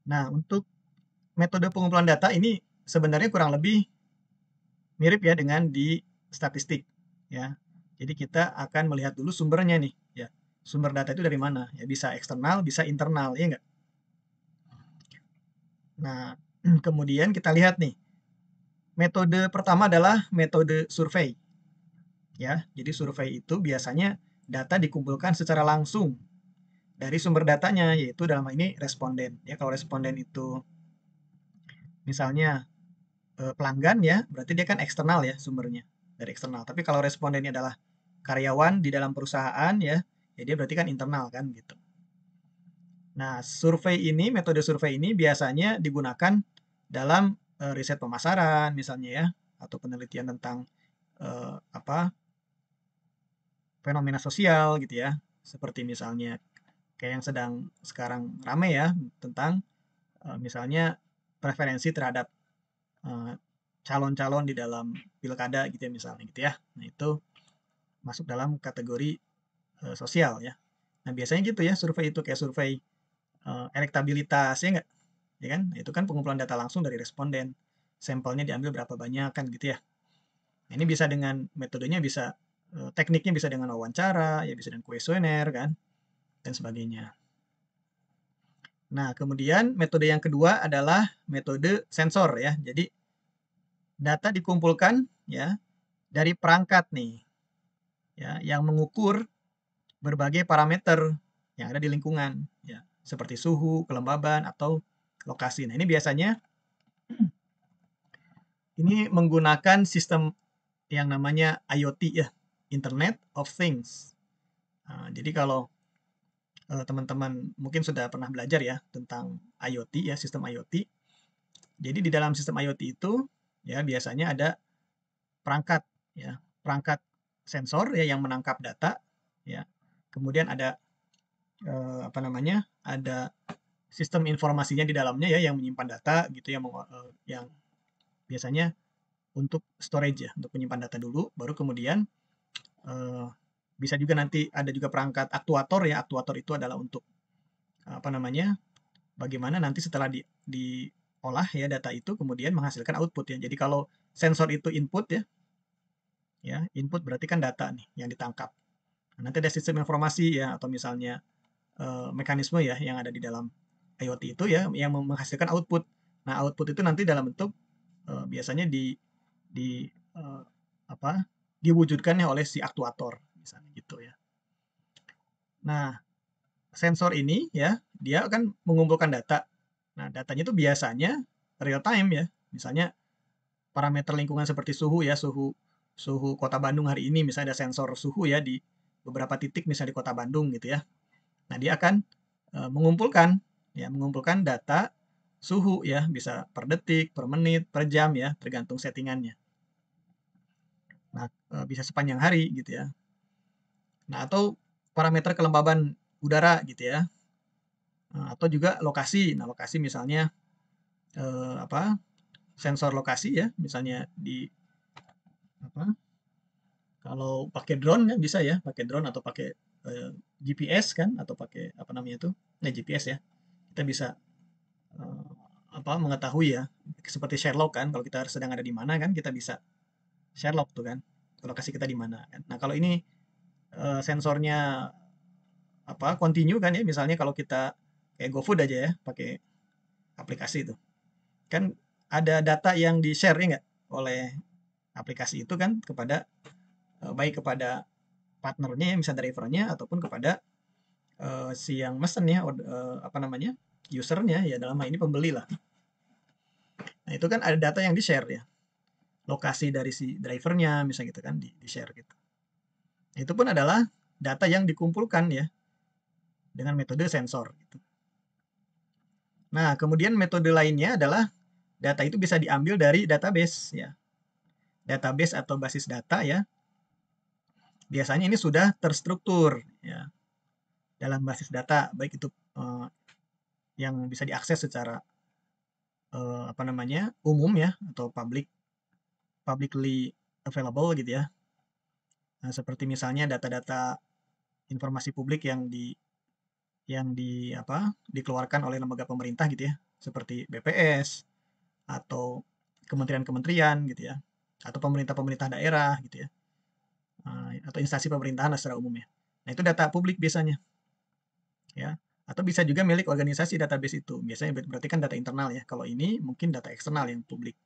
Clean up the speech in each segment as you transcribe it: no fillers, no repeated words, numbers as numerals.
Nah, untuk metode pengumpulan data ini sebenarnya kurang lebih mirip ya dengan di statistik ya. Jadi kita akan melihat dulu sumbernya nih ya. Sumber data itu dari mana? Ya bisa eksternal, bisa internal, ya enggak? Nah, kemudian kita lihat nih. Metode pertama adalah metode survei ya. Jadi survei itu biasanya data dikumpulkan secara langsung dari sumber datanya, yaitu dalam hal ini responden. Ya, kalau responden itu misalnya pelanggan ya, berarti dia kan eksternal ya sumbernya, dari eksternal. Tapi kalau respondennya adalah karyawan di dalam perusahaan ya, ya dia berarti kan internal kan gitu. Nah, metode survei ini biasanya digunakan dalam riset pemasaran misalnya ya, atau penelitian tentang apa fenomena sosial gitu ya. Seperti misalnya kayak yang sedang sekarang rame ya tentang misalnya preferensi terhadap eh, calon-calon di dalam pilkada gitu ya misalnya gitu ya. Nah, itu masuk dalam kategori sosial ya. Nah, biasanya gitu ya survei itu kayak survei elektabilitas ya enggak? Ya kan? Nah, itu kan pengumpulan data langsung dari responden. Sampelnya diambil berapa banyak kan gitu ya. Nah, ini bisa dengan metodenya bisa tekniknya bisa dengan wawancara, ya bisa dengan kuesioner kan dan sebagainya. Nah, kemudian metode yang kedua adalah metode sensor ya. Jadi data dikumpulkan ya dari perangkat nih ya yang mengukur berbagai parameter yang ada di lingkungan ya, seperti suhu, kelembaban atau lokasi. Nah, ini biasanya ini menggunakan sistem yang namanya IoT ya, Internet of Things. Nah, jadi kalau teman-teman mungkin sudah pernah belajar ya tentang IoT ya, sistem IoT. Jadi di dalam sistem IoT itu ya biasanya ada perangkat ya, perangkat sensor ya yang menangkap data ya. Kemudian ada apa namanya? Ada sistem informasinya di dalamnya ya yang menyimpan data gitu yang biasanya untuk storage ya, untuk menyimpan data dulu baru kemudian eh, bisa juga nanti ada juga perangkat aktuator ya. Aktuator itu adalah untuk apa namanya? Bagaimana nanti setelah diolah ya data itu kemudian menghasilkan output ya. Jadi kalau sensor itu input ya input berarti kan data nih yang ditangkap. Nah, nanti ada sistem informasi ya atau misalnya mekanisme ya yang ada di dalam IoT itu ya yang menghasilkan output. Nah, output itu nanti dalam bentuk biasanya di apa diwujudkannya oleh si aktuator misalnya gitu ya. Nah, sensor ini ya dia akan mengumpulkan data. Nah, datanya itu biasanya real time ya. Misalnya parameter lingkungan seperti suhu ya, suhu suhu Kota Bandung hari ini misalnya ada sensor suhu ya di beberapa titik misalnya di Kota Bandung gitu ya. Nah, dia akan mengumpulkan data suhu ya, bisa per detik, per menit, per jam ya, tergantung settingannya. Nah, bisa sepanjang hari gitu ya. Nah, atau parameter kelembaban udara gitu ya. Atau juga lokasi. Nah, lokasi misalnya apa? Sensor lokasi ya, misalnya di apa? Kalau pakai drone ya bisa ya, pakai drone atau pakai GPS kan atau pakai apa namanya itu? Nah, GPS ya. Kita bisa eh, apa mengetahui ya seperti Sherlock kan kalau kita sedang ada di mana kan kita bisa Sherlock tuh kan lokasi kita di mana kan. Nah, kalau ini sensornya apa continue kan ya misalnya kalau kita kayak GoFood aja ya pakai aplikasi itu kan ada data yang di share ya nggak oleh aplikasi itu kan kepada baik kepada partnernya ya misalnya drivernya ataupun kepada si yang mesen ya apa namanya usernya ya dalam hal ini pembeli lah. Nah, itu kan ada data yang di share ya lokasi dari si drivernya misalnya gitu kan di share gitu. Itu pun adalah data yang dikumpulkan ya dengan metode sensor gitu. Nah, kemudian metode lainnya adalah data itu bisa diambil dari database ya. Database atau basis data ya. Biasanya ini sudah terstruktur ya dalam basis data baik itu yang bisa diakses secara apa namanya? Umum ya atau publicly available gitu ya. Nah, seperti misalnya data-data informasi publik yang di apa dikeluarkan oleh lembaga pemerintah gitu ya seperti BPS atau kementerian-kementerian gitu ya, atau pemerintah-pemerintah daerah gitu ya, atau instansi pemerintahan secara umum ya. Nah, itu data publik biasanya ya, atau bisa juga milik organisasi database itu. Biasanya berarti kan data internal ya. Kalau ini mungkin data eksternal yang publik.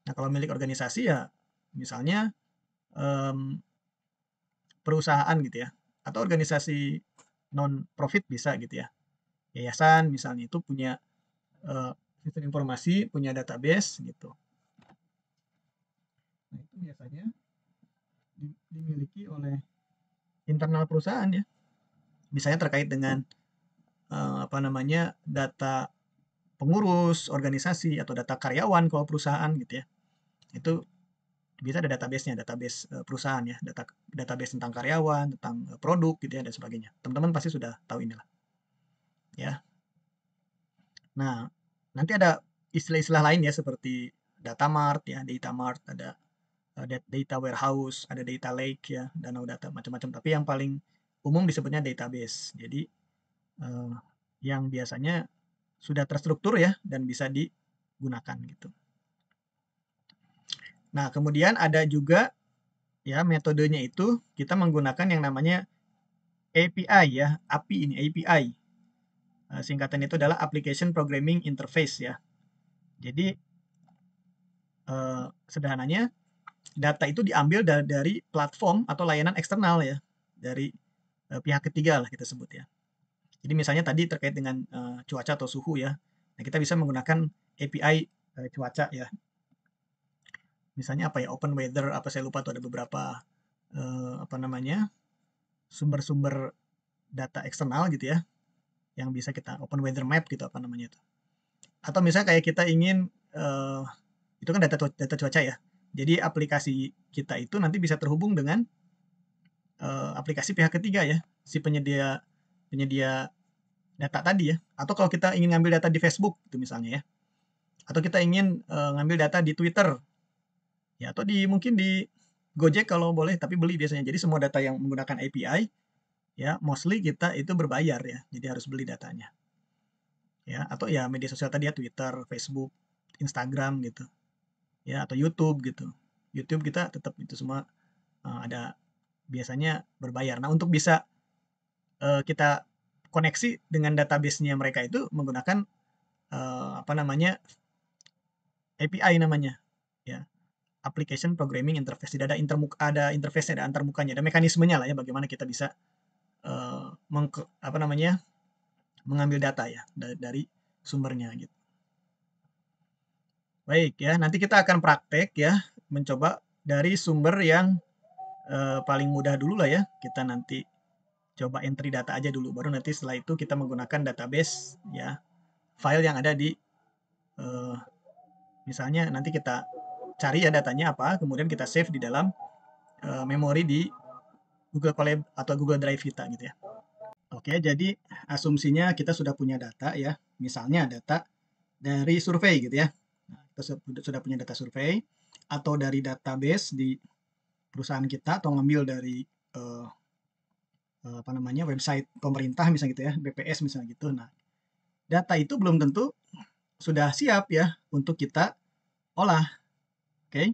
Nah, kalau milik organisasi ya misalnya mmm, perusahaan gitu ya, atau organisasi non profit bisa gitu ya. Yayasan misalnya itu punya, eee, sistem informasi, punya database gitu. Nah, itu biasanya dimiliki oleh internal perusahaan ya. Misalnya terkait dengan, apa namanya, data pengurus organisasi atau data karyawan kalau perusahaan gitu ya. Itu bisa ada database-nya, database, perusahaan ya, database tentang karyawan, tentang, produk gitu ya dan sebagainya. Teman-teman pasti sudah tahu inilah, ya. Nah, nanti ada istilah-istilah lain ya seperti data mart ya, data mart, ada, data warehouse, ada data lake ya, danau data macam-macam, tapi yang paling umum disebutnya database. Jadi, eee, yang biasanya sudah terstruktur ya dan bisa digunakan gitu. Nah, kemudian ada juga ya metodenya itu kita menggunakan yang namanya API ya, API ini API. Singkatan itu adalah Application Programming Interface ya. Jadi sederhananya data itu diambil dari platform atau layanan eksternal ya, dari pihak ketiga lah kita sebut ya. Jadi misalnya tadi terkait dengan cuaca atau suhu ya, nah kita bisa menggunakan API cuaca ya. Misalnya apa ya, Open Weather apa saya lupa tuh ada beberapa apa namanya sumber-sumber data eksternal gitu ya, yang bisa kita Open Weather Map gitu apa namanya itu. Atau misalnya kayak kita ingin itu kan data cuaca ya. Jadi aplikasi kita itu nanti bisa terhubung dengan aplikasi pihak ketiga ya, si penyedia penyedia data tadi ya. Atau kalau kita ingin ngambil data di Facebook itu misalnya ya. Atau kita ingin ngambil data di Twitter ya atau mungkin di Gojek kalau boleh tapi beli biasanya. Jadi semua data yang menggunakan API ya mostly kita itu berbayar ya. Jadi harus beli datanya. Ya, atau ya media sosial tadi ya Twitter, Facebook, Instagram gitu. Ya atau YouTube gitu. YouTube kita tetap itu semua ada biasanya berbayar. Nah, untuk bisa kita koneksi dengan database-nya mereka itu menggunakan apa namanya API namanya ya, Application Programming Interface. Tidak ada ada interface-nya, ada antarmukanya, ada mekanismenya lah ya bagaimana kita bisa apa namanya mengambil data ya dari sumbernya gitu. Baik ya, nanti kita akan praktek ya mencoba dari sumber yang paling mudah dulu lah ya. Kita nanti coba entry data aja dulu, baru nanti setelah itu kita menggunakan database ya, file yang ada di misalnya nanti kita cari ya datanya apa, kemudian kita save di dalam memori di Google Colab atau Google Drive kita gitu ya. Oke, jadi asumsinya kita sudah punya data ya, misalnya data dari survei gitu ya. Nah, kita sudah punya data survei atau dari database di perusahaan kita atau ngambil dari apa namanya website pemerintah misalnya gitu ya, BPS misalnya gitu. Nah, data itu belum tentu sudah siap ya untuk kita olah. Oke.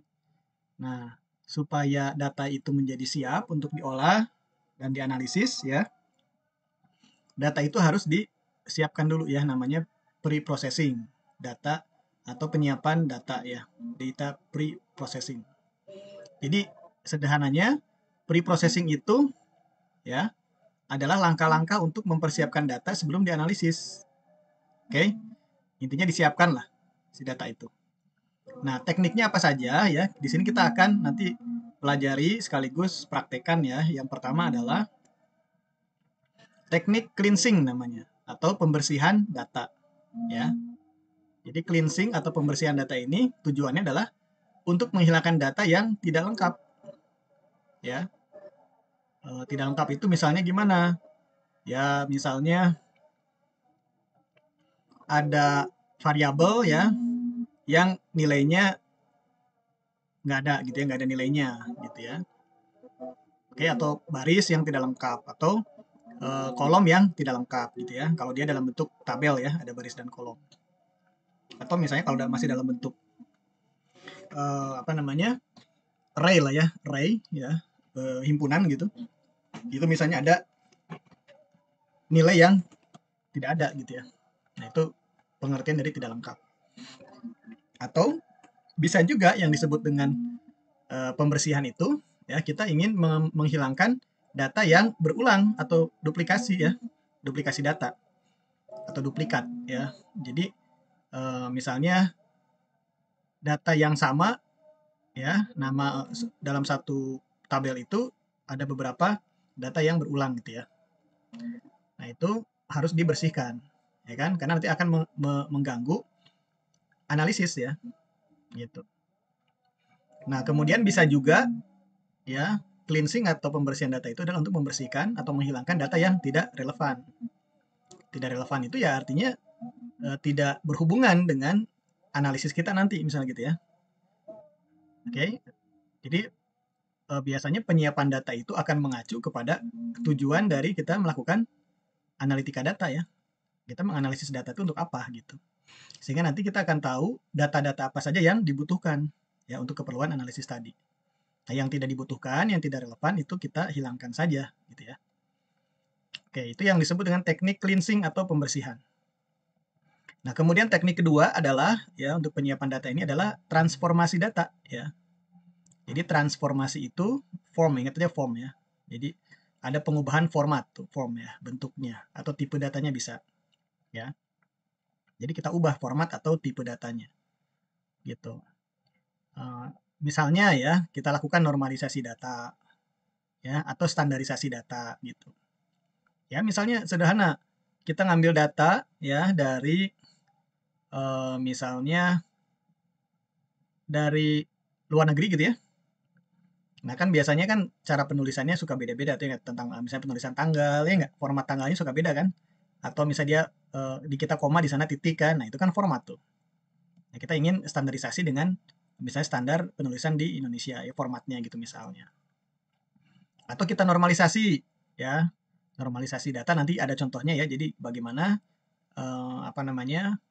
Nah, supaya data itu menjadi siap untuk diolah dan dianalisis ya, data itu harus disiapkan dulu ya namanya pre-processing data atau penyiapan data ya, data pre-processing. Jadi sederhananya pre-processing itu ya adalah langkah-langkah untuk mempersiapkan data sebelum dianalisis. Oke, intinya disiapkan lah si data itu. Nah, tekniknya apa saja ya? Di sini kita akan nanti pelajari sekaligus praktekan ya. Yang pertama adalah teknik cleansing namanya atau pembersihan data ya. Jadi cleansing atau pembersihan data ini tujuannya adalah untuk menghilangkan data yang tidak lengkap ya. Tidak lengkap itu misalnya gimana? Ya, misalnya ada variabel ya yang nilainya nggak ada gitu ya, nggak ada nilainya gitu ya. Oke, atau baris yang tidak lengkap atau kolom yang tidak lengkap gitu ya. Kalau dia dalam bentuk tabel ya, ada baris dan kolom. Atau misalnya kalau masih dalam bentuk apa namanya, array lah ya, array ya, himpunan gitu. Itu misalnya ada nilai yang tidak ada gitu ya. Nah, itu pengertian dari tidak lengkap. Atau bisa juga yang disebut dengan pembersihan itu ya, kita ingin menghilangkan data yang berulang atau duplikasi ya, duplikasi data atau duplikat ya. Jadi misalnya data yang sama ya, nama dalam satu tabel itu ada beberapa data yang berulang gitu ya. Nah, itu harus dibersihkan ya kan, karena nanti akan mengganggu analisis ya gitu. Nah, kemudian bisa juga ya, cleansing atau pembersihan data itu adalah untuk membersihkan atau menghilangkan data yang tidak relevan. Tidak relevan itu ya artinya tidak berhubungan dengan analisis kita nanti misalnya gitu ya. Oke. Jadi biasanya penyiapan data itu akan mengacu kepada tujuan dari kita melakukan analitika data ya. Kita menganalisis data itu untuk apa gitu. Sehingga nanti kita akan tahu data-data apa saja yang dibutuhkan ya untuk keperluan analisis tadi. Nah, yang tidak dibutuhkan, yang tidak relevan itu kita hilangkan saja gitu ya. Oke, itu yang disebut dengan teknik cleansing atau pembersihan. Nah, kemudian teknik kedua adalah ya untuk penyiapan data ini adalah transformasi data ya. Jadi transformasi itu form, ingat aja form ya. Jadi ada pengubahan format tuh, form ya, bentuknya atau tipe datanya bisa ya. Jadi kita ubah format atau tipe datanya gitu. Misalnya ya, kita lakukan normalisasi data ya atau standarisasi data gitu. Ya, misalnya sederhana, kita ngambil data ya dari misalnya dari luar negeri gitu ya. Nah, kan biasanya kan cara penulisannya suka beda-beda tuh ya, tentang misalnya penulisan tanggal ya nggak, format tanggalnya suka beda kan. Atau misalnya dia di kita koma di sana titik kan. Nah, itu kan format tuh. Nah, kita ingin standarisasi dengan misalnya standar penulisan di Indonesia ya formatnya gitu misalnya. Atau kita normalisasi ya. Normalisasi data nanti ada contohnya ya. Jadi bagaimana apa namanya?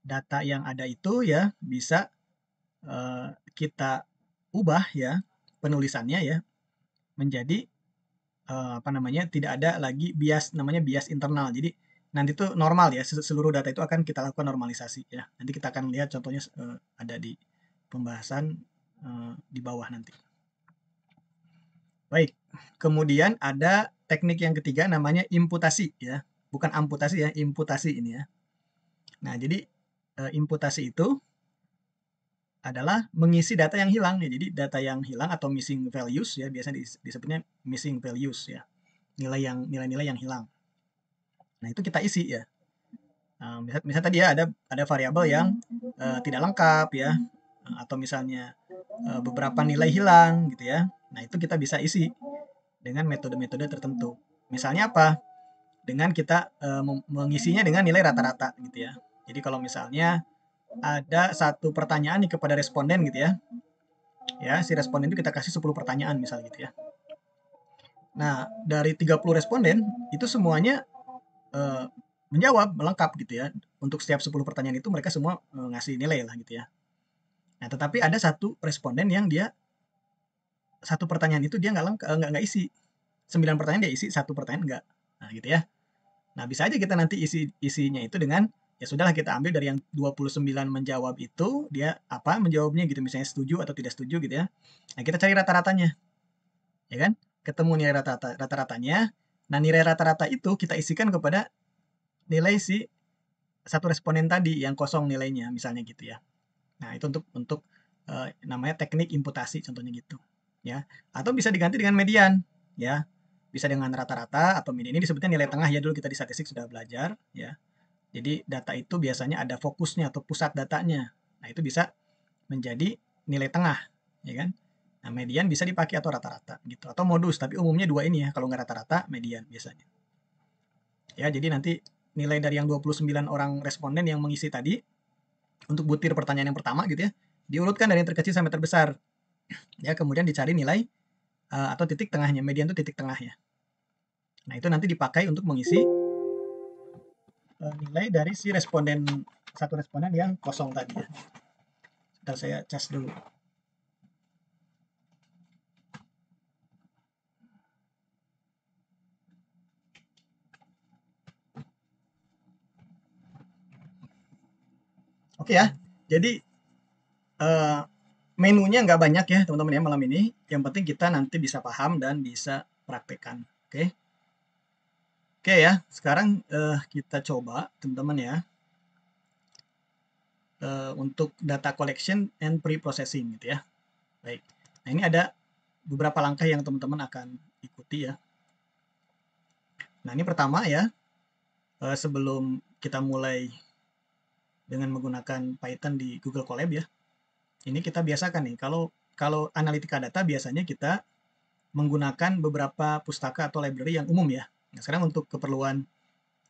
Data yang ada itu ya bisa kita ubah ya penulisannya ya menjadi apa namanya, tidak ada lagi bias, namanya bias internal. Jadi nanti tuh normal ya, seluruh data itu akan kita lakukan normalisasi ya. Nanti kita akan lihat contohnya ada di pembahasan di bawah nanti. Baik, kemudian ada teknik yang ketiga namanya imputasi ya. Bukan amputasi ya, imputasi ini ya. Nah, jadi imputasi itu adalah mengisi data yang hilang ya. Jadi data yang hilang atau missing values ya, biasanya disebutnya missing values ya. Nilai-nilai yang hilang. Nah, itu kita isi ya. Misal tadi ya ada variabel yang tidak lengkap ya, atau misalnya beberapa nilai hilang gitu ya. Nah, itu kita bisa isi dengan metode-metode tertentu. Misalnya apa? Dengan kita mengisinya dengan nilai rata-rata gitu ya. Jadi kalau misalnya ada satu pertanyaan nih kepada responden gitu ya. Ya, si responden itu kita kasih 10 pertanyaan misal gitu ya. Nah, dari 30 responden itu semuanya menjawab lengkap gitu ya. Untuk setiap 10 pertanyaan itu mereka semua ngasih nilai lah gitu ya. Nah, tetapi ada satu responden yang dia satu pertanyaan itu dia nggak lengkap, nggak isi. 9 pertanyaan dia isi, satu pertanyaan enggak. Nah, gitu ya. Nah, bisa aja kita nanti isinya itu dengan ya sudahlah kita ambil dari yang 29 menjawab itu, dia apa menjawabnya gitu, misalnya setuju atau tidak setuju gitu ya. Nah, kita cari rata-ratanya. Ya kan? Ketemu nilai rata-ratanya. Nah, nilai rata-rata itu kita isikan kepada nilai si satu responden tadi yang kosong nilainya misalnya gitu ya. Nah, itu untuk namanya teknik imputasi contohnya gitu, ya. Atau bisa diganti dengan median, ya. Bisa dengan rata-rata atau median. Ini disebutnya nilai tengah ya, dulu kita di statistik sudah belajar, ya. Jadi data itu biasanya ada fokusnya atau pusat datanya. Nah, itu bisa menjadi nilai tengah, ya kan. Nah, median bisa dipakai atau rata-rata gitu. Atau modus, tapi umumnya dua ini ya. Kalau nggak rata-rata, median biasanya. Ya, jadi nanti nilai dari yang 29 orang responden yang mengisi tadi untuk butir pertanyaan yang pertama gitu ya, diurutkan dari yang terkecil sampai terbesar. Ya, kemudian dicari nilai atau titik tengahnya, median itu titik tengahnya. Nah, itu nanti dipakai untuk mengisi nilai dari si satu responden yang kosong tadi ya. Sebentar saya cas dulu. Oke ya, jadi menunya nggak banyak ya teman-teman ya malam ini. Yang penting kita nanti bisa paham dan bisa praktekkan. Oke. Oke ya, sekarang kita coba teman-teman ya untuk data collection and pre-processing gitu ya. Baik. Nah ini ada beberapa langkah yang teman-teman akan ikuti ya. Nah ini pertama ya, sebelum kita mulai dengan menggunakan Python di Google Colab ya. Ini kita biasakan nih, kalau analitika data biasanya kita menggunakan beberapa pustaka atau library yang umum ya. Nah, sekarang untuk keperluan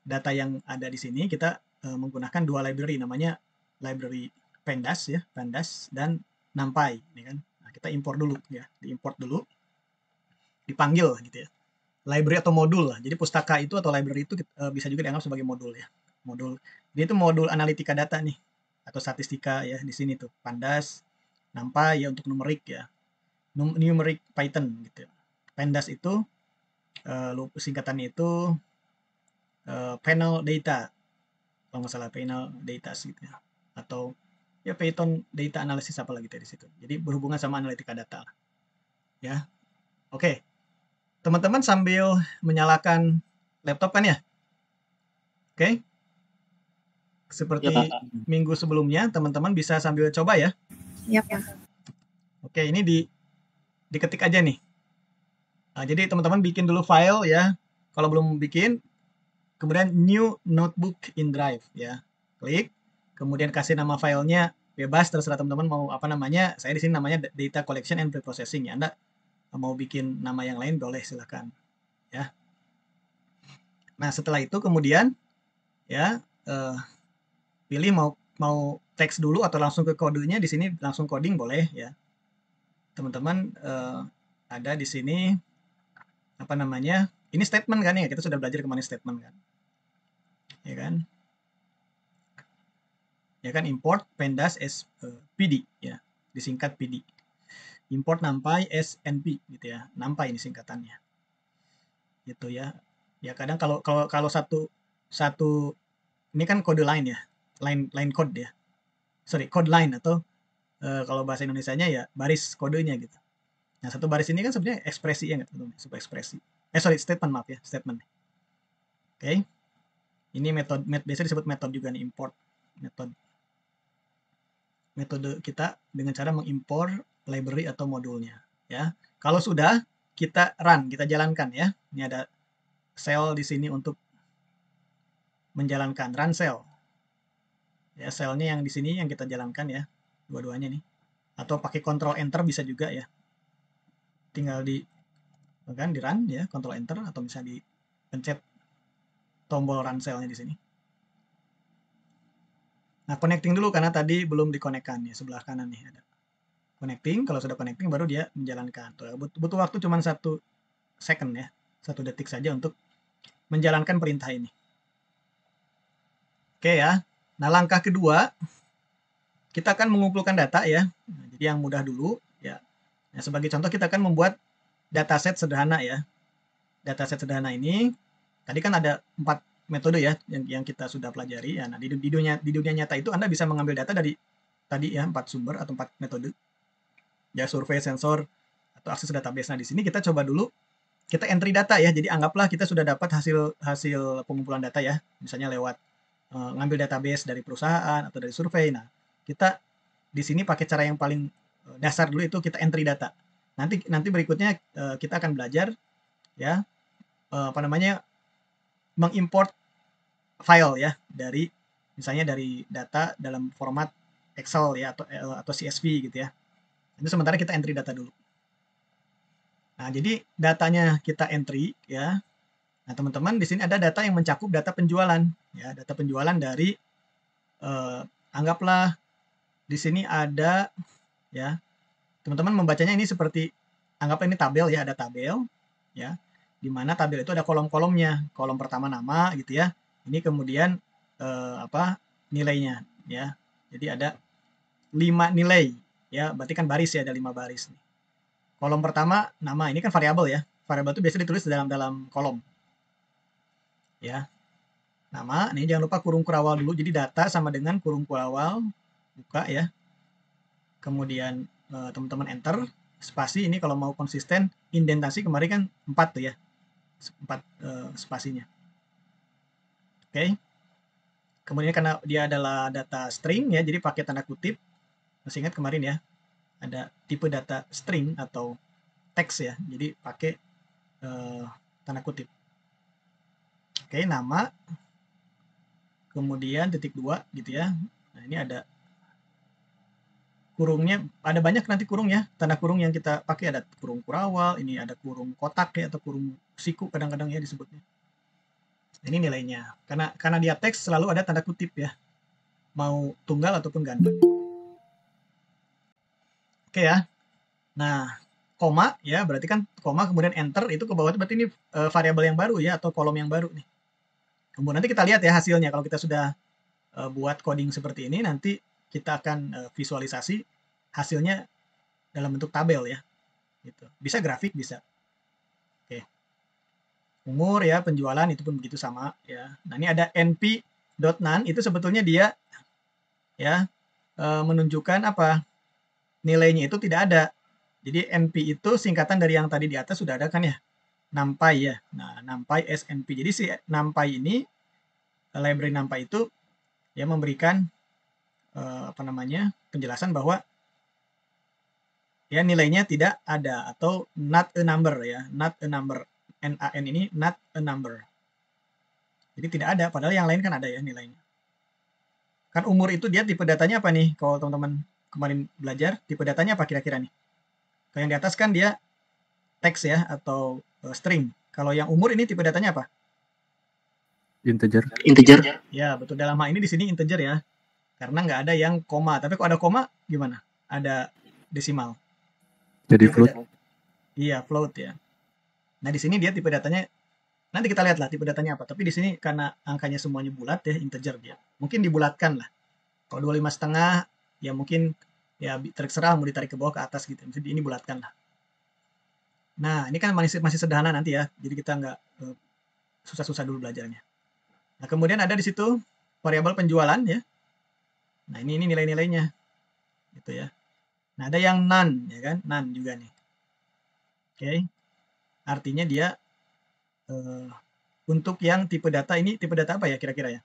data yang ada di sini kita menggunakan dua library, namanya library Pandas ya, Pandas dan NumPy, ini kan. Nah, kita import dulu ya, diimport dulu, dipanggil gitu ya. Library atau modul lah. Jadi pustaka itu atau library itu bisa juga dianggap sebagai modul ya. Modul. Dia itu modul analitika data nih atau statistika ya di sini tuh. Pandas, NumPy ya untuk numerik ya. Numeric Python gitu. Pandas itu singkatannya itu panel data. Kalau nggak salah panel data gitu ya. Atau ya Python data analysis apa lagi di situ. Jadi berhubungan sama analitika data. Ya. Oke. Teman-teman sambil menyalakan laptop kan ya? Oke. Seperti Ya, Pak. minggu sebelumnya, teman-teman bisa sambil coba ya. Ya, Pak. Oke, ini diketik aja nih. Nah, jadi teman-teman bikin dulu file ya. Kalau belum bikin, kemudian new notebook in Drive ya. Klik, kemudian kasih nama filenya bebas, terserah teman-teman mau apa namanya. Saya di sini namanya data collection and preprocessing ya. Anda mau bikin nama yang lain boleh silakan ya. Nah, setelah itu kemudian ya pilih mau teks dulu atau langsung ke kodenya. Di sini langsung coding boleh ya. Teman-teman ada di sini apa namanya? Ini statement kan ya, kita sudah belajar kemarin statement kan. Ya kan? Ya kan import pandas as PD ya, disingkat PD. Import NumPy as NP gitu ya. NumPy ini singkatannya. Gitu ya. Ya kadang kalau satu ini kan kode line ya. Line code ya. Sorry, code line atau kalau bahasa Indonesianya ya baris kodenya gitu. Nah, satu baris ini kan sebenarnya ekspresi ya nggak teman-teman? Sebuah ekspresi. Sorry, statement maaf ya, statement. Oke. Ini biasa disebut metode juga nih, import metode kita dengan cara mengimpor library atau modulnya ya. Kalau sudah kita run, kita jalankan ya. Ini ada cell di sini untuk menjalankan run cell. Ya, cellnya yang di sini yang kita jalankan ya, dua-duanya nih. Atau pakai control enter bisa juga ya. Tinggal di run ya, control enter atau misalnya dipencet tombol run cell-nya di sini. Nah, connecting dulu karena tadi belum dikonekkan ya, sebelah kanan nih ada. Connecting, kalau sudah connecting baru dia menjalankan. Tuh, butuh waktu cuma 1 second ya, 1 detik saja untuk menjalankan perintah ini. Oke ya. Nah, langkah kedua kita akan mengumpulkan data ya. Nah, jadi yang mudah dulu ya. Nah, sebagai contoh kita akan membuat dataset sederhana ya. Dataset sederhana ini tadi kan ada 4 metode ya yang kita sudah pelajari ya. Nah, di dunia nyata itu Anda bisa mengambil data dari tadi ya 4 sumber atau 4 metode. Ya, survei, sensor atau akses database. Nah, di sini kita coba dulu kita entry data ya. Jadi anggaplah kita sudah dapat hasil pengumpulan data ya. Misalnya lewat ngambil database dari perusahaan atau dari survei. Nah, kita di sini pakai cara yang paling dasar dulu itu kita entry data. Nanti berikutnya kita akan belajar ya apa namanya mengimport file ya dari misalnya dari data dalam format Excel ya atau CSV gitu ya. Ini sementara kita entry data dulu. Nah, jadi datanya kita entry ya. Nah, teman-teman di sini ada data yang mencakup data penjualan ya, data penjualan dari anggaplah di sini ada ya. Teman-teman membacanya ini seperti anggaplah ini tabel ya, ada tabel ya. Di mana tabel itu ada kolom-kolomnya. Kolom pertama nama gitu ya. Ini kemudian nilainya ya. Jadi ada 5 nilai ya, berarti kan baris ya, ada 5 baris nih. Kolom pertama nama, ini kan variabel ya. Variabel itu biasanya ditulis dalam kolom. Ya. Nama, ini jangan lupa kurung kurawal dulu. Jadi data sama dengan kurung kurawal, buka ya. Kemudian teman-teman enter, spasi ini kalau mau konsisten, indentasi kemarin kan 4 tuh ya. 4 spasinya. Oke. Kemudian karena dia adalah data string ya, jadi pakai tanda kutip. Masih ingat kemarin ya, ada tipe data string atau teks ya, jadi pakai tanda kutip. Oke, nama, kemudian titik 2 gitu ya. Nah, ini ada kurungnya, ada banyak nanti kurung ya, tanda kurung yang kita pakai, ada kurung kurawal, ini ada kurung kotak ya, atau kurung siku kadang-kadang ya disebutnya. Ini nilainya, karena dia teks selalu ada tanda kutip ya, mau tunggal ataupun ganda. Oke ya. Nah, koma ya, berarti kan koma kemudian enter itu ke bawah, berarti ini variabel yang baru ya, atau kolom yang baru nih. Kemudian nanti kita lihat ya hasilnya, kalau kita sudah buat coding seperti ini, nanti kita akan visualisasi hasilnya dalam bentuk tabel ya. Gitu. Bisa grafik, bisa. Oke. Umur ya, penjualan itu pun begitu sama ya. Nah, ini ada np.none, itu sebetulnya dia ya menunjukkan apa? Nilainya itu tidak ada. Jadi np itu singkatan dari yang tadi di atas sudah ada kan ya? NumPy ya. Nah, NumPy SNP. Jadi si NumPy ini, library NumPy itu ya memberikan penjelasan bahwa ya nilainya tidak ada atau not a number ya, not a number. NaN ini not a number. Jadi tidak ada, padahal yang lain kan ada ya nilainya. Kan umur itu dia tipe datanya apa nih? Kalau teman-teman kemarin belajar, tipe datanya apa kira-kira nih? Kalau yang di atas kan dia teks ya atau string. Kalau yang umur ini tipe datanya apa? Integer. Integer. Ya, betul. Dalam hal ini di sini integer ya. Karena nggak ada yang koma. Tapi kalau ada koma gimana? Ada desimal. Jadi float. Iya, float ya. Nah, di sini dia tipe datanya, nanti kita lihat lah tipe datanya apa. Tapi di sini karena angkanya semuanya bulat ya, integer dia. Mungkin dibulatkan lah. Kalau 25,5 ya mungkin ya terserah mau ditarik ke bawah ke atas gitu. Jadi ini bulatkan lah. Nah, ini kan masih sederhana nanti ya. Jadi kita nggak susah-susah dulu belajarnya. Nah, kemudian ada di situ variabel penjualan ya. Nah, ini nilai-nilainya. Gitu ya. Nah, ada yang none ya kan? None juga nih. Oke. Artinya dia untuk yang tipe data ini, tipe data apa ya kira-kira ya?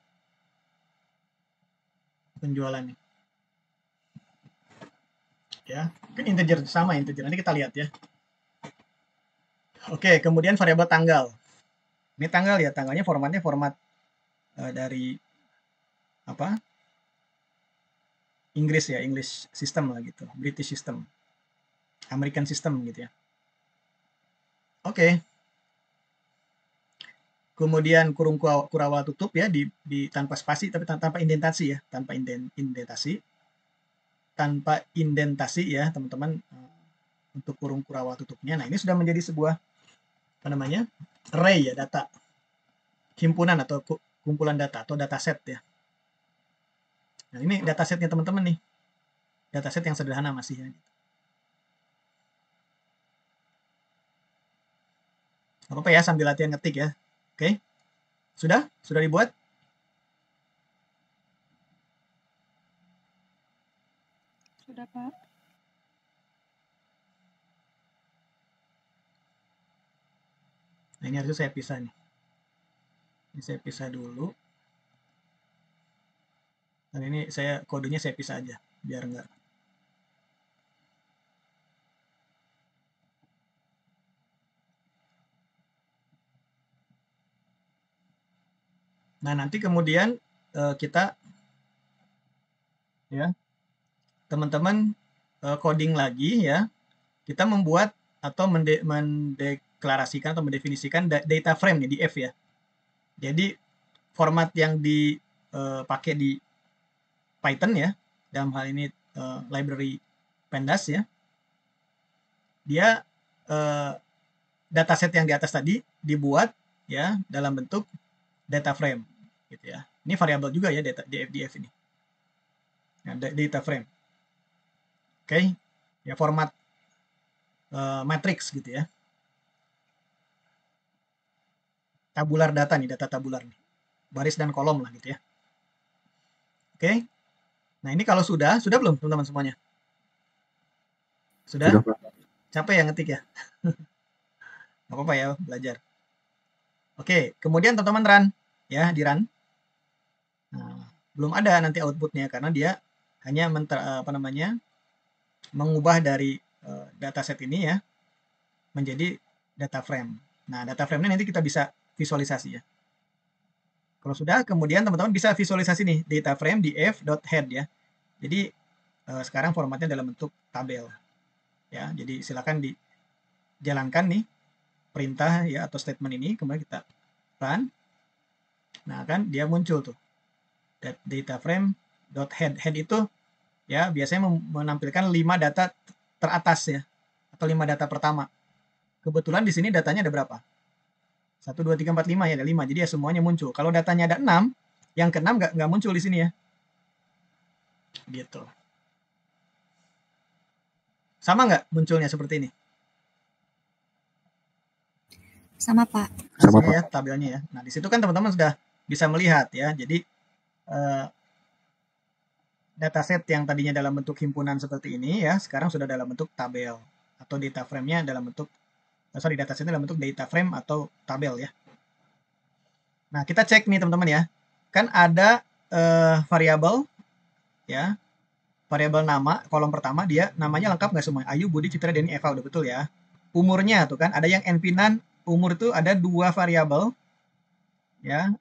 Penjualan nih. Ya, kan integer, sama integer. Nanti kita lihat ya. Oke, kemudian variabel tanggal. Ini tanggal ya, tanggalnya formatnya format dari apa? Inggris ya, English system lah gitu, British system, American system gitu ya. Oke. Kemudian kurung kurawal tutup ya di tanpa spasi tapi tanpa indentasi ya, tanpa indentasi. Tanpa indentasi ya, teman-teman, untuk kurung kurawal tutupnya. Nah, ini sudah menjadi sebuah apa namanya? Array ya, data. Himpunan atau kumpulan data atau dataset ya. Nah, ini datasetnya teman-teman nih. Dataset yang sederhana masih ya. Apa-apa ya sambil latihan ngetik ya. Oke. Sudah? Sudah dibuat? Sudah, Pak. Nah, ini harusnya saya pisah nih. Ini saya pisah dulu. Dan ini kodenya saya pisah aja biar enggak. Nah, nanti kemudian kita ya teman-teman coding lagi ya. Kita membuat atau mendeklarasikan atau mendefinisikan data frame nih di F ya. Jadi format yang dipakai di Python ya, dalam hal ini library pandas ya. Dia dataset yang di atas tadi dibuat ya dalam bentuk data frame gitu ya. Ini variabel juga ya data df ini. Nah, data frame. Oke. Ya format matrix gitu ya. Tabular data nih, data tabular nih. Baris dan kolom lah gitu ya. Oke. Nah, ini kalau sudah belum teman-teman semuanya? Sudah? Sudah, Pak. Capek ya ngetik ya? Nggak apa-apa ya, belajar. Oke, kemudian teman-teman run. Ya, di run. Nah, belum ada nanti outputnya karena dia hanya mengubah dari dataset ini ya menjadi data frame. Nah, data frame-nya nanti kita bisa visualisasi ya. Kalau sudah, kemudian teman-teman bisa visualisasi nih data frame di f.head ya. Jadi sekarang formatnya dalam bentuk tabel ya. Jadi silakan dijalankan nih perintah ya atau statement ini, kemudian kita run. Nah, kan dia muncul tuh data frame head itu ya biasanya menampilkan 5 data teratas ya atau 5 data pertama. Kebetulan di sini datanya ada berapa? 1 2 3 4 5 ya, ada 5. Jadi ya semuanya muncul. Kalau datanya ada 6, yang ke-6 nggak muncul di sini ya. Gitu. Sama nggak munculnya seperti ini? Sama, Pak. Sama, Pak. Ya, tabelnya ya. Nah, di situ kan teman-teman sudah bisa melihat ya. Jadi dataset yang tadinya dalam bentuk himpunan seperti ini ya, sekarang sudah dalam bentuk tabel atau data frame-nya dalam bentuk datasetnya dalam bentuk data frame atau tabel ya. Nah, kita cek nih teman-teman ya. Kan ada variabel ya. Variabel nama, kolom pertama dia namanya lengkap nggak semua? Ayu, Budi, Citra, Denny, Eva, udah betul ya. Umurnya tuh kan ada yang NP-nan, umur tuh ada 2 variabel ya.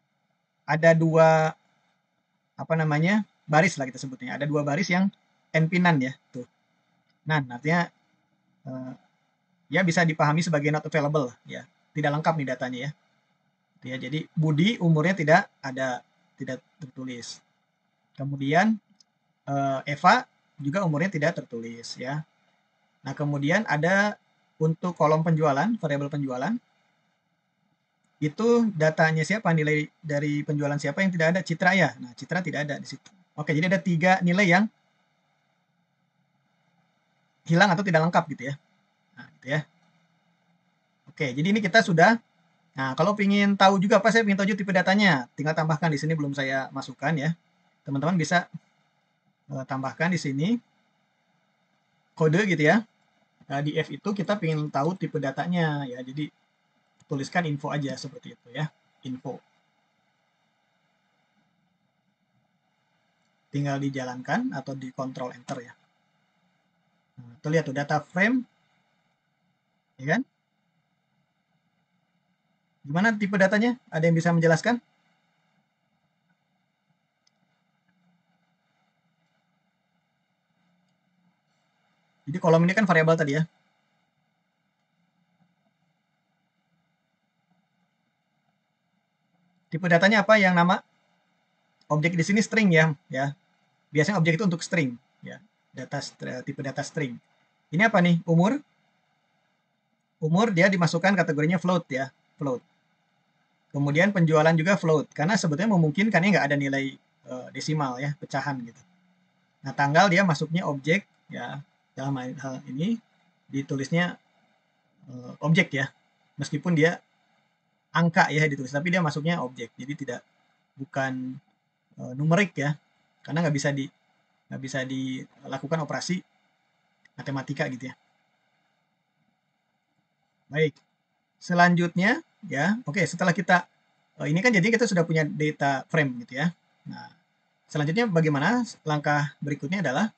Ada 2 baris lah kita sebutnya. Ada 2 baris yang NP-nan ya tuh. Nah, artinya ya bisa dipahami sebagai not available ya. Tidak lengkap nih datanya ya. Ya, jadi Budi umurnya tidak tertulis. Kemudian Eva juga umurnya tidak tertulis ya. Nah, kemudian ada untuk kolom penjualan, variabel penjualan, itu datanya siapa, nilai dari penjualan siapa yang tidak ada? Citra ya. Nah, Citra tidak ada di situ. Oke, jadi ada 3 nilai yang hilang atau tidak lengkap gitu ya. Nah, gitu ya. Oke, jadi ini kita sudah. Nah, kalau ingin tahu juga apa, saya ingin tahu juga tipe datanya, tinggal tambahkan di sini, belum saya masukkan ya. Teman-teman bisa tambahkan di sini kode gitu ya. Nah, di F itu kita ingin tahu tipe datanya ya. Jadi tuliskan info aja seperti itu ya. Info. Tinggal dijalankan atau di control enter ya. Nah, tuh lihat tuh data frame. Ya kan? Gimana tipe datanya? Ada yang bisa menjelaskan? Jadi kolom ini kan variabel tadi ya. Tipe datanya apa yang nama? Objek di sini string ya. Biasanya objek itu untuk string ya. Tipe data string. Ini apa nih? Umur. Umur dia dimasukkan kategorinya float ya. Float. Kemudian penjualan juga float, karena sebetulnya memungkinkannya nggak ada nilai desimal ya, pecahan gitu. Nah, tanggal dia masuknya objek ya, dalam hal ini ditulisnya objek ya, meskipun dia angka ya ditulis, tapi dia masuknya objek, jadi bukan numerik ya, karena nggak bisa dilakukan operasi matematika gitu ya. Baik, selanjutnya ya, oke, setelah kita ini kan jadi kita sudah punya data frame gitu ya. Nah, selanjutnya bagaimana? Langkah berikutnya adalah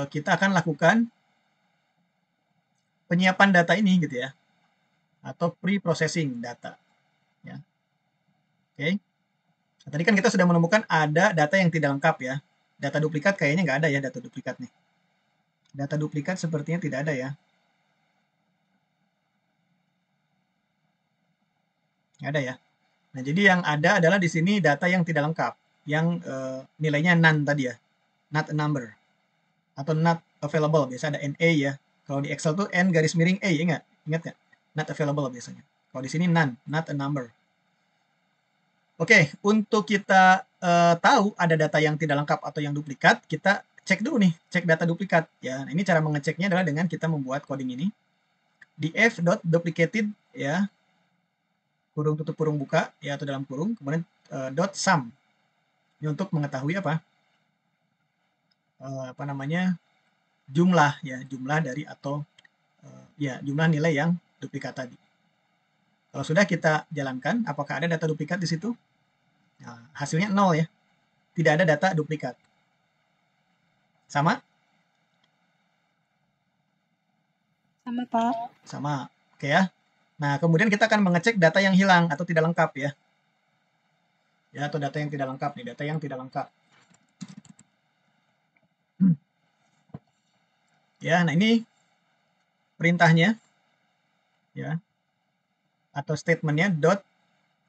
kita akan lakukan penyiapan data ini gitu ya, atau pre-processing data ya. Oke. Nah, tadi kan kita sudah menemukan ada data yang tidak lengkap ya. Data duplikat kayaknya nggak ada ya, data duplikat nih. Data duplikat sepertinya tidak ada ya. Nggak ada ya. Nah, jadi yang ada adalah di sini data yang tidak lengkap, yang nilainya none tadi ya, not a number, atau not available, biasa ada NA ya. Kalau di Excel tuh N garis miring A, ingat nggak? Not available biasanya. Kalau di sini none, not a number. Oke, untuk kita tahu ada data yang tidak lengkap atau yang duplikat, kita cek dulu nih, cek data duplikat. Ya, nah, ini cara mengeceknya adalah dengan kita membuat coding ini. df.duplicated ya, kurung tutup kurung buka ya atau dalam kurung, kemudian .sum. Ini untuk mengetahui apa namanya jumlah ya, jumlah dari atau ya jumlah nilai yang duplikat tadi. Kalau sudah kita jalankan, apakah ada data duplikat di situ? Nah, hasilnya 0 ya. Tidak ada data duplikat. Sama? Sama, Pak. Sama. Oke ya. Nah, kemudian kita akan mengecek data yang hilang atau tidak lengkap ya. Ya, atau data yang tidak lengkap nih, data yang tidak lengkap. Ya, nah ini perintahnya ya. Atau statementnya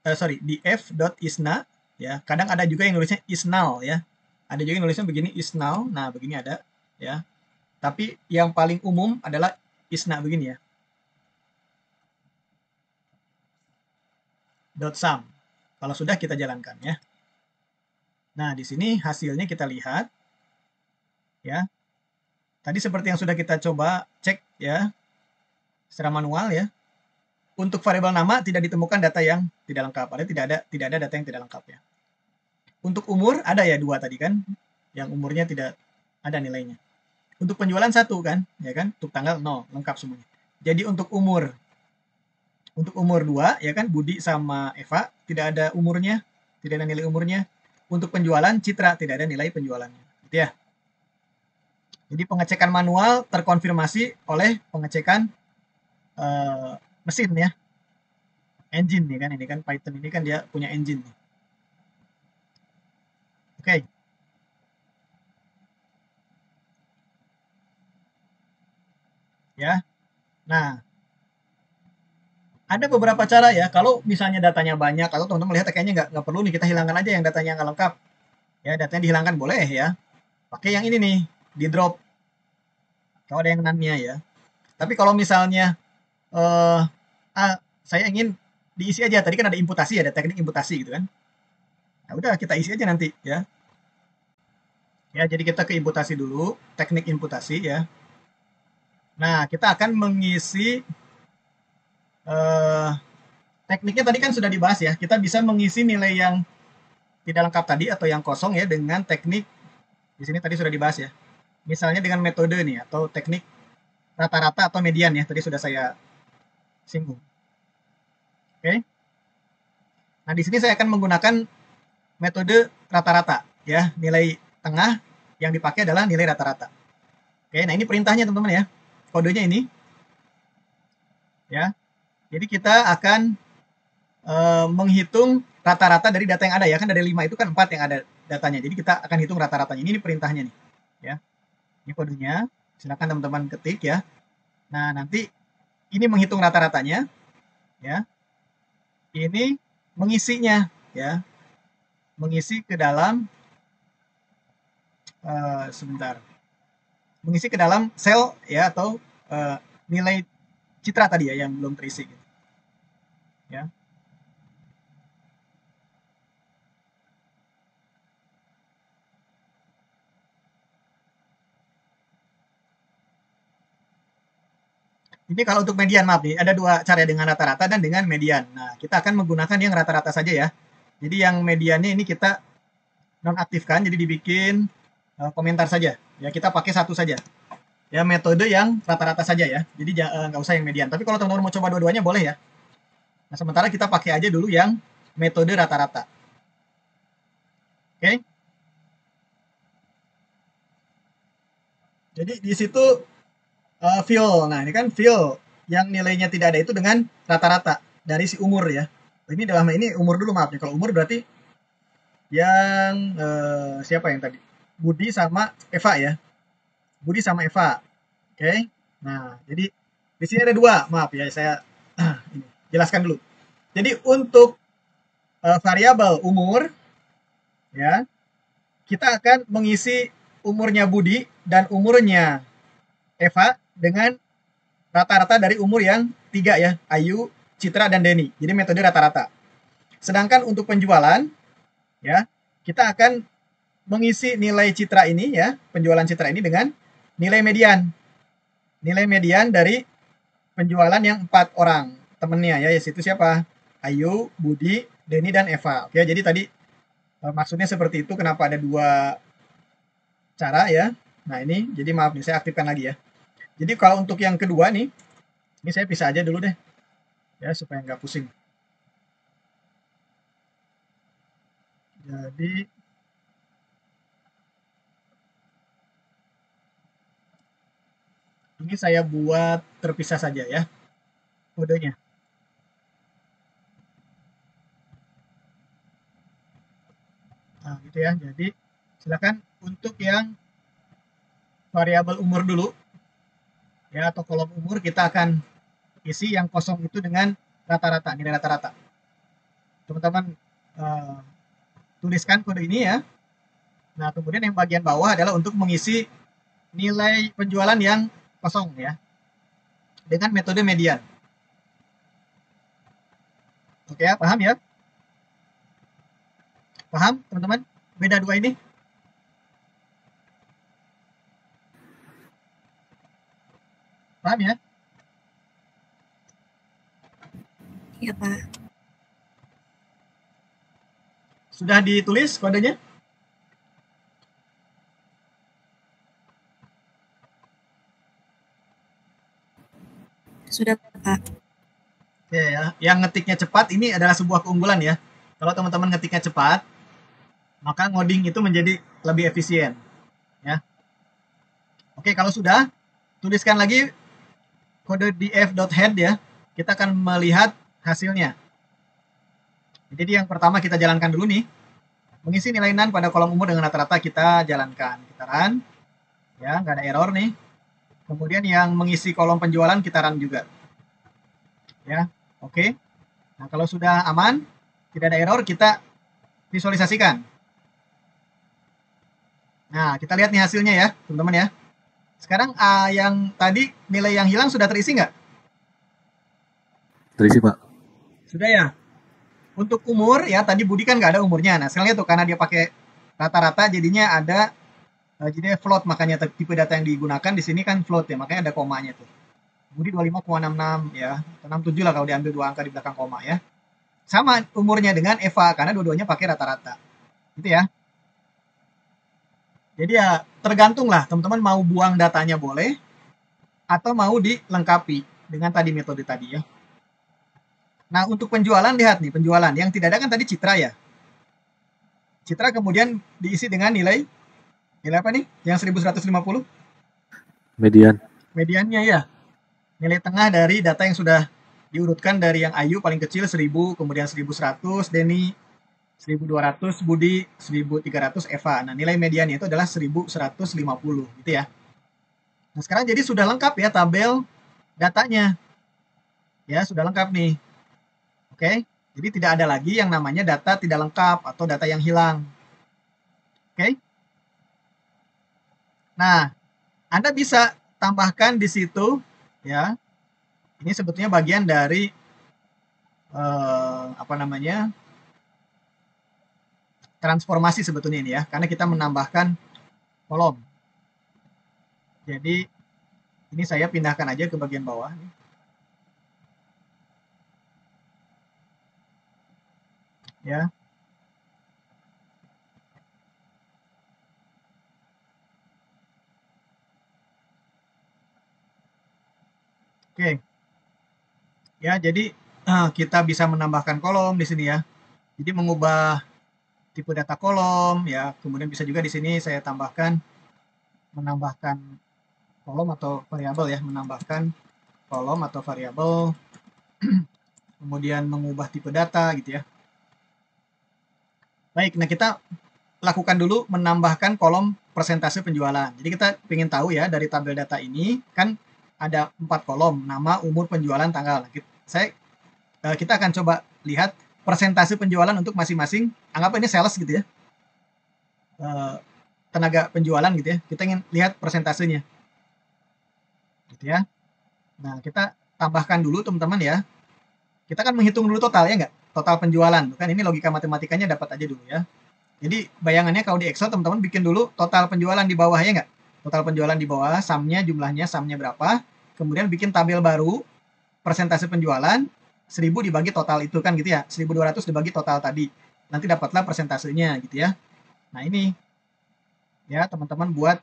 df.isNa ya. Kadang ada juga yang nulisnya isNull ya. Ada juga yang nulisnya begini isNull. Nah, begini ada ya. Tapi yang paling umum adalah isNa begini ya. .sum. Kalau sudah kita jalankan ya. Nah, di sini hasilnya kita lihat ya. Tadi seperti yang sudah kita coba cek ya secara manual ya. Untuk variabel nama tidak ditemukan data yang tidak lengkap. Tidak ada data yang tidak lengkap ya. Untuk umur ada ya 2 tadi kan, yang umurnya tidak ada nilainya. Untuk penjualan 1 kan, ya kan, untuk tanggal 0, lengkap semuanya. Jadi untuk umur 2 ya kan, Budi sama Eva tidak ada umurnya, tidak ada nilai umurnya. Untuk penjualan Citra tidak ada nilai penjualannya, gitu ya. Jadi pengecekan manual terkonfirmasi oleh pengecekan mesin ya, engine ya kan, ini kan Python ini kan dia punya engine. Oke. Ya. Nah, ada beberapa cara ya, kalau misalnya datanya banyak, atau teman-teman lihat kayaknya nggak perlu nih, kita hilangkan aja yang datanya nggak lengkap. Ya, datanya dihilangkan boleh ya. Pakai yang ini nih, di drop. Kalau ada yang nanya ya. Tapi kalau misalnya saya ingin diisi aja, tadi kan ada imputasi, ada teknik imputasi gitu kan. Nah, udah kita isi aja nanti ya. Ya, jadi kita ke imputasi dulu, teknik imputasi ya. Nah, kita akan mengisi tekniknya tadi kan sudah dibahas ya. Kita bisa mengisi nilai yang tidak lengkap tadi atau yang kosong ya dengan teknik di sini tadi sudah dibahas ya. Misalnya dengan metode nih atau teknik rata-rata atau median ya. Tadi sudah saya singgung. Oke. Nah, di sini saya akan menggunakan metode rata-rata ya. Nilai tengah yang dipakai adalah nilai rata-rata. Oke, nah ini perintahnya teman-teman ya. Kodenya ini. Ya. Jadi kita akan menghitung rata-rata dari data yang ada ya. Kan dari 5 itu kan 4 yang ada datanya. Jadi kita akan hitung rata-ratanya. Ini perintahnya nih. Ya. Ini kodenya. Silakan teman-teman ketik ya. Nah, nanti ini menghitung rata-ratanya ya. Ini mengisinya ya. Mengisi ke dalam sebentar. Mengisi ke dalam sel ya atau nilai Citra tadi ya yang belum terisi gitu. Ya. Ini kalau untuk median, maaf nih, ada 2 cara dengan rata-rata dan dengan median. Nah, kita akan menggunakan yang rata-rata saja ya. Jadi yang mediannya ini kita nonaktifkan, jadi dibikin komentar saja. Ya, kita pakai satu saja. Ya, metode yang rata-rata saja ya. Jadi nggak usah yang median. Tapi kalau teman-teman mau coba dua-duanya boleh ya. Nah, sementara kita pakai aja dulu yang metode rata-rata. Oke. Jadi di situ fill. Nah, ini kan fill yang nilainya tidak ada itu dengan rata-rata dari si umur ya. Ini dalam ini umur dulu, maaf nih. Kalau umur berarti yang siapa yang tadi? Budi sama Eva ya. Budi sama Eva. Oke. Nah, jadi di sini ada 2. Maaf ya, saya ini, jelaskan dulu. Jadi untuk variabel umur ya, kita akan mengisi umurnya Budi dan umurnya Eva dengan rata-rata dari umur yang 3 ya, Ayu, Citra, dan Denny. Jadi metode rata-rata. Sedangkan untuk penjualan, ya, kita akan mengisi nilai citra ini ya, penjualan citra ini dengan nilai median. Nilai median dari penjualan yang 4 orang temennya ya, yaitu siapa? Ayu, Budi, Denny, dan Eva. Oke, jadi tadi maksudnya seperti itu. Kenapa ada 2 cara ya. Nah ini, jadi maaf nih, saya aktifkan lagi ya. Jadi kalau untuk yang kedua nih, ini saya pisah aja dulu deh, ya supaya nggak pusing. Jadi ini saya buat terpisah saja ya kodenya. Nah gitu ya. Jadi silakan untuk yang variabel umur dulu ya, atau kolom umur kita akan isi yang kosong itu dengan rata-rata, nilai rata-rata. Teman-teman tuliskan kode ini ya. Nah kemudian yang bagian bawah adalah untuk mengisi nilai penjualan yang kosong ya, dengan metode median. Oke ya, paham ya? Paham teman-teman beda 2 ini? Paham ya? Iya, Pak. Sudah ditulis kodenya? Sudah, Pak. Oke ya, yang ngetiknya cepat ini adalah sebuah keunggulan ya. Kalau teman-teman ngetiknya cepat, maka ngoding itu menjadi lebih efisien ya. Oke, kalau sudah, tuliskan lagi kode df.head ya. Kita akan melihat hasilnya. Jadi yang pertama kita jalankan dulu nih. Mengisi nilai NaN pada kolom umur dengan rata-rata kita jalankan. Kita run. Ya, nggak ada error nih. Kemudian yang mengisi kolom penjualan kita run juga. Ya, oke. Nah, kalau sudah aman, tidak ada error, kita visualisasikan. Nah, kita lihat nih hasilnya ya, teman-teman ya. Sekarang yang tadi nilai yang hilang sudah terisi nggak? Terisi, Pak. Sudah ya. Untuk umur ya, tadi Budi kan nggak ada umurnya. Nah, sekarang lihat tuh, karena dia pakai rata-rata jadinya ada jadi float, makanya tipe data yang digunakan di sini kan float ya, makanya ada komanya tuh. Budi 25,66 ya, 67 lah kalau diambil 2 angka di belakang koma ya. Sama umurnya dengan Eva karena dua-duanya pakai rata-rata. Gitu ya. Jadi ya tergantung lah teman-teman mau buang datanya boleh atau mau dilengkapi dengan tadi metode tadi ya. Nah, untuk penjualan lihat nih, penjualan yang tidak ada kan tadi citra ya. Citra kemudian diisi dengan nilai apa nih? Yang 1150? Median. Mediannya ya. Nilai tengah dari data yang sudah diurutkan dari yang Ayu paling kecil 1000, kemudian 1100, Denny 1200, Budi 1300, Eva. Nah, nilai mediannya itu adalah 1150 gitu ya. Nah, sekarang jadi sudah lengkap ya tabel datanya. Ya, sudah lengkap nih. Oke. Jadi tidak ada lagi yang namanya data tidak lengkap atau data yang hilang. Oke. Nah, Anda bisa tambahkan di situ ya. Ini sebetulnya bagian dari apa namanya? Transformasi sebetulnya ini ya, karena kita menambahkan kolom. Jadi ini saya pindahkan aja ke bagian bawah. Ya. Oke. Ya, jadi kita bisa menambahkan kolom di sini ya. Jadi mengubah tipe data kolom ya. Kemudian bisa juga di sini saya tambahkan menambahkan kolom atau variabel ya, menambahkan kolom atau variabel. Kemudian mengubah tipe data gitu ya. Baik, nah kita lakukan dulu menambahkan kolom persentase penjualan. Jadi kita ingin tahu ya dari tabel data ini kan ada 4 kolom, nama, umur, penjualan, tanggal. Kita akan coba lihat persentase penjualan untuk masing-masing, anggap ini sales gitu ya, tenaga penjualan gitu ya. Kita ingin lihat persentasenya, gitu ya. Nah kita tambahkan dulu teman-teman ya. kita kan menghitung dulu total ya nggak? Total penjualan. Kan ini logika matematikanya dapat aja dulu ya. Jadi bayangannya kalau di Excel teman-teman bikin dulu total penjualan di bawah ya nggak? Total penjualan di bawah, sumnya jumlahnya, sumnya berapa. Kemudian bikin tabel baru, persentase penjualan, 1000 dibagi total itu kan gitu ya. 1200 dibagi total tadi. Nanti dapatlah persentasenya gitu ya. Nah ini ya teman-teman buat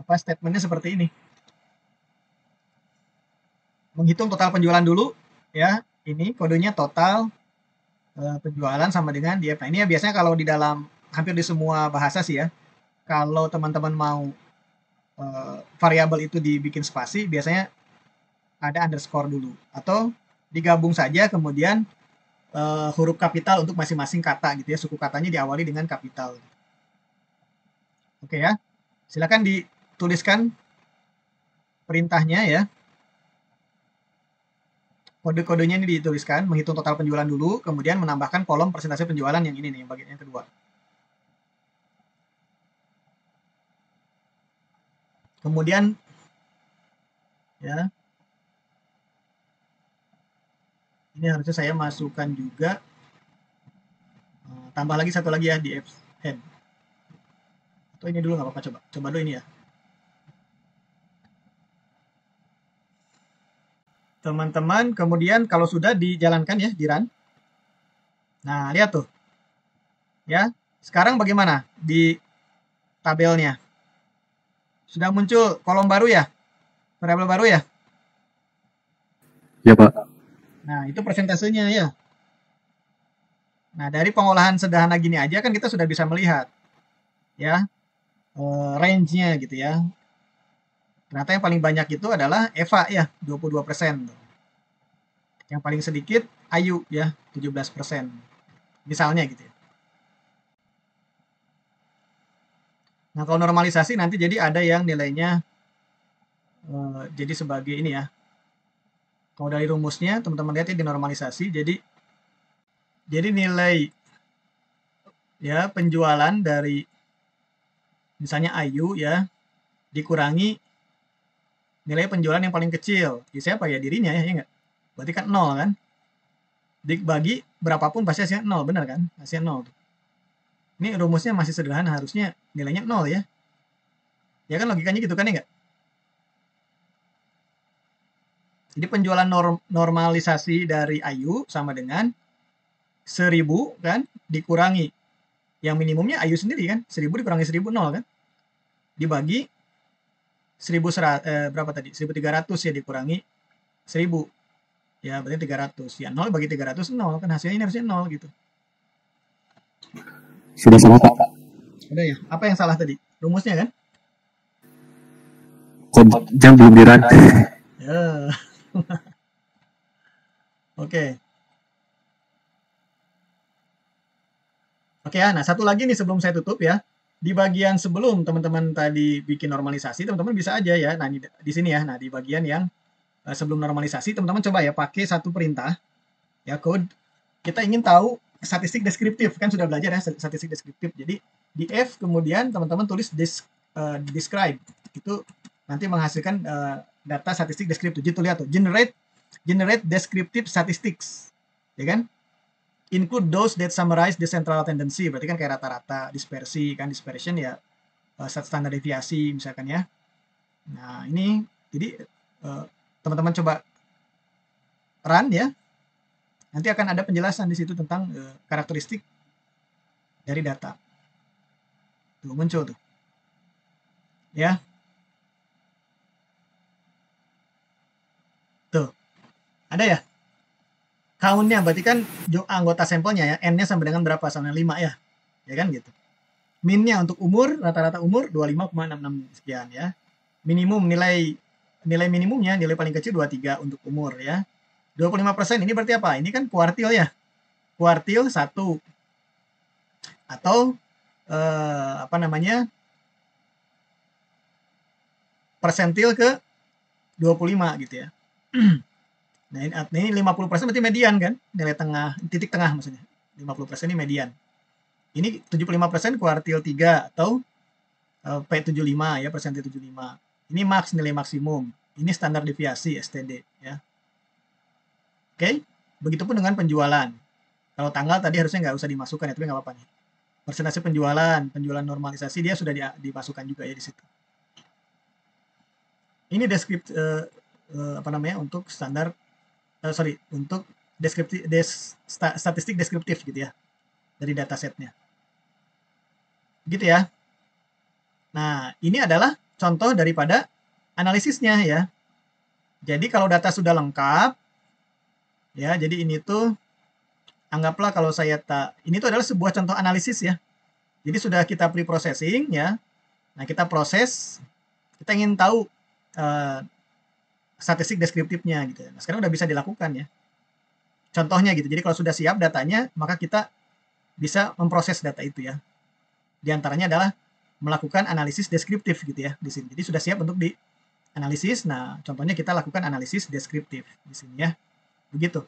apa statementnya seperti ini. Menghitung total penjualan dulu ya. Ini kodenya total penjualan sama dengan DF. Nah ini ya biasanya kalau di dalam hampir di semua bahasa sih ya. Kalau teman-teman mau variabel itu dibikin spasi, biasanya ada underscore dulu atau digabung saja kemudian huruf kapital untuk masing-masing kata gitu ya. Suku katanya diawali dengan kapital. Oke ya. Silakan dituliskan perintahnya ya. Kode-kodenya ini dituliskan, menghitung total penjualan dulu, kemudian menambahkan kolom persentase penjualan yang ini nih, bagian yang kedua. Kemudian ya, ini harusnya saya masukkan juga, tambah lagi satu lagi ya di head. Atau ini dulu nggak apa-apa, coba dulu ini ya. Teman-teman, kemudian kalau sudah dijalankan ya, di run. Nah, lihat tuh. Ya, sekarang bagaimana di tabelnya? Sudah muncul kolom baru ya? Variabel baru ya? Ya, Pak. Nah, itu persentasenya ya. Nah, dari pengolahan sederhana gini aja kan kita sudah bisa melihat ya range-nya gitu ya. Ternyata yang paling banyak itu adalah Eva ya, 22%. Yang paling sedikit Ayu ya, 17%. Misalnya gitu ya. Nah, kalau normalisasi nanti jadi ada yang nilainya jadi sebagai ini ya. Kalau dari rumusnya teman-teman lihat ya di normalisasi, jadi nilai ya penjualan dari misalnya Ayu ya dikurangi nilai penjualan yang paling kecil. Biasanya apa ya dirinya ya enggak? Berarti kan 0 kan? Dibagi berapapun pasti hasilnya 0, benar kan? Hasilnya 0. Ini rumusnya masih sederhana, harusnya nilainya 0 ya. Ya kan logikanya gitu kan ya enggak? Jadi penjualan normalisasi dari Ayu sama dengan 1000 kan dikurangi yang minimumnya Ayu sendiri kan, 1000 dikurangi 1000 0 kan, dibagi 1100 berapa tadi, 1300 ya dikurangi 1000 ya berarti 300 ya, 0 bagi 300 0 kan, hasilnya ini harusnya 0 gitu. Sudah salah, Pak. Udah ya, apa yang salah tadi, rumusnya kan? Kok jam belum di-run? Ya. Oke. Oke ya, nah satu lagi nih sebelum saya tutup ya. Di bagian sebelum teman-teman tadi bikin normalisasi, teman-teman bisa aja ya. Nah, di sini ya. Nah, di bagian yang sebelum normalisasi, teman-teman coba ya pakai satu perintah ya code. Kita ingin tahu statistik deskriptif, kan sudah belajar ya statistik deskriptif. Jadi di F kemudian teman-teman tulis describe. Itu nanti menghasilkan data statistik deskriptif. Jadi tuh lihat tuh, generate descriptive statistics. Ya kan? Include those that summarize the central tendency, berarti kan kayak rata-rata, dispersi kan, dispersion ya standar deviasi misalkan ya. Nah ini jadi teman-teman coba run ya, nanti akan ada penjelasan di situ tentang karakteristik dari data. Tuh muncul tuh ya, tuh ada ya count-nya, berarti kan anggota sampelnya ya, N-nya sama dengan berapa, sama 5 ya, ya kan gitu. Min-nya untuk umur, rata-rata umur 25,66 sekian ya. Minimum nilai minimumnya, nilai paling kecil 23 untuk umur ya. 25% ini berarti apa? Ini kan kuartil ya. Kuartil 1. Atau apa namanya? Persentil ke 25 gitu ya. Nah, ini 50% berarti median kan? Nilai tengah, titik tengah maksudnya. 50% ini median. Ini 75% kuartil 3 atau P75 ya, persentil 75. Ini max, nilai maksimum. Ini standar deviasi STD ya. Oke, begitupun dengan penjualan. Kalau tanggal tadi harusnya nggak usah dimasukkan ya, tapi nggak apa-apa nih. Persentase penjualan normalisasi dia sudah dimasukkan juga ya di situ. Ini untuk standar, untuk statistik deskriptif gitu ya, dari datasetnya. Gitu ya. Nah, ini adalah contoh daripada analisisnya ya. Jadi kalau data sudah lengkap, ya, jadi ini tuh anggaplah kalau ini tuh adalah sebuah contoh analisis ya. Jadi sudah kita pre-processing ya. Nah, kita proses, kita ingin tahu statistik deskriptifnya gitu ya. Nah, sekarang udah bisa dilakukan ya. Contohnya gitu. Jadi kalau sudah siap datanya, maka kita bisa memproses data itu ya. Di antaranya adalah melakukan analisis deskriptif gitu ya di sini. Jadi sudah siap untuk dianalisis. Nah, contohnya kita lakukan analisis deskriptif di sini ya. Begitu.